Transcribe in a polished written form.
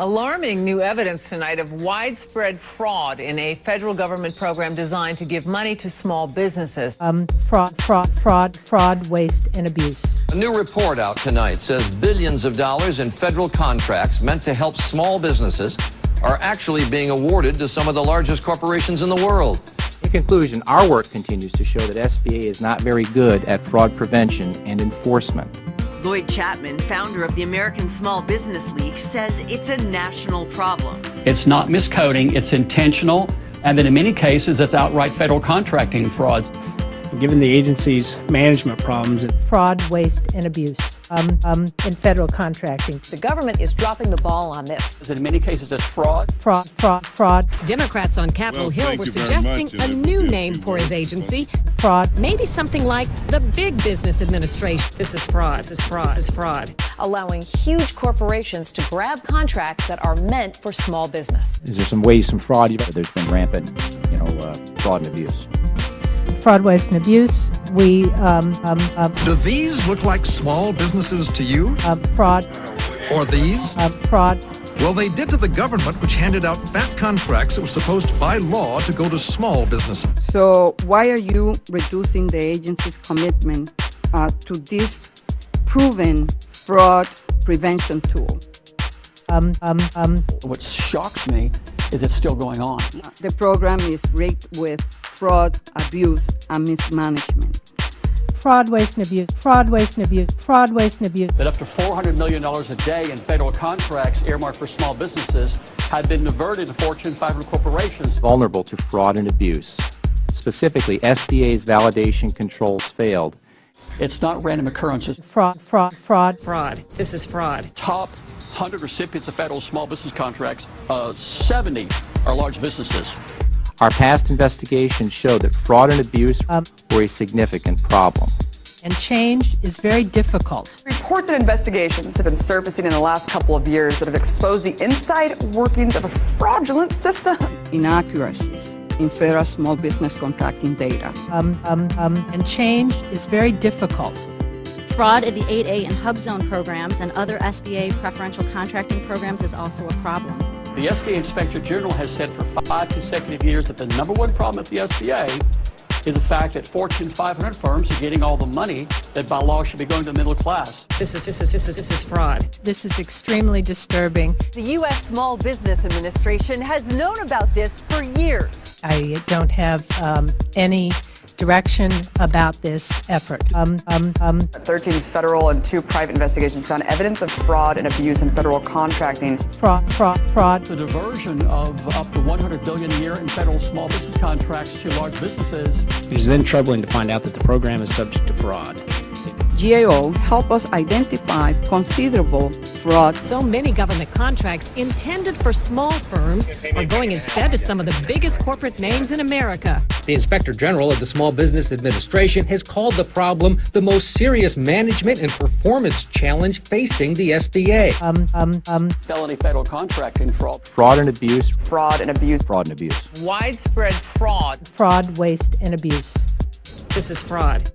Alarming new evidence tonight of widespread fraud in a federal government program designed to give money to small businesses. Fraud, waste, and abuse. A new report out tonight says billions of dollars in federal contracts meant to help small businesses are actually being awarded to some of the largest corporations in the world. In conclusion, our work continues to show that SBA is not very good at fraud prevention and enforcement. Lloyd Chapman, founder of the American Small Business League, says it's a national problem. It's not miscoding, it's intentional, and that in many cases it's outright federal contracting frauds. Given the agency's management problems, Fraud, waste, and abuse in federal contracting. The government is dropping the ball on this. In many cases it's fraud. Fraud. Democrats on Capitol Hill were suggesting a new name for his agency. Fraud. Maybe something like the Big Business Administration. This is fraud. This is fraud. This is fraud. Allowing huge corporations to grab contracts that are meant for small business. Is there some ways, some fraud? There's been rampant, fraud and abuse. Fraud, waste, and abuse. Do these look like small businesses to you? Fraud. Or these? Fraud. Well, they did to the government, which handed out fat contracts that were supposed by law to go to small businesses. So why are you reducing the agency's commitment to this proven fraud prevention tool? What shocks me is it's still going on. The program is rigged with fraud, abuse, and mismanagement. Fraud, waste, and abuse. Fraud, waste, and abuse. Fraud, waste, and abuse. That up to $400 million a day in federal contracts earmarked for small businesses have been diverted to Fortune 500 corporations. Vulnerable to fraud and abuse. Specifically, SBA's validation controls failed. It's not random occurrences. Fraud. Fraud. This is fraud. Top 100 recipients of federal small business contracts, 70 are large businesses. Our past investigations show that fraud and abuse were a significant problem. And change is very difficult. Reports and investigations have been surfacing in the last couple of years that have exposed the inside workings of a fraudulent system. Inaccuracies in federal small business contracting data. And change is very difficult. Fraud in the 8A and HUBZone programs and other SBA preferential contracting programs is also a problem. The SBA Inspector General has said for 5 consecutive years that the number one problem at the SBA is the fact that Fortune 500 firms are getting all the money that by law should be going to the middle class. This is fraud. This is extremely disturbing. The U.S. Small Business Administration has known about this for years. I don't have any direction about this effort. 13 federal and 2 private investigations found evidence of fraud and abuse in federal contracting. Fraud. The diversion of up to $100 billion a year in federal small business contracts to large businesses. it is then troubling to find out that the program is subject to fraud. GAO help us identify considerable fraud. So many government contracts intended for small firms are going instead to some of the biggest corporate names in America. The Inspector General of the Small Business Administration has called the problem the most serious management and performance challenge facing the SBA. Felony federal contracting fraud. Fraud and abuse. Fraud and abuse. Fraud and abuse. Widespread fraud. Fraud, waste, and abuse. This is fraud.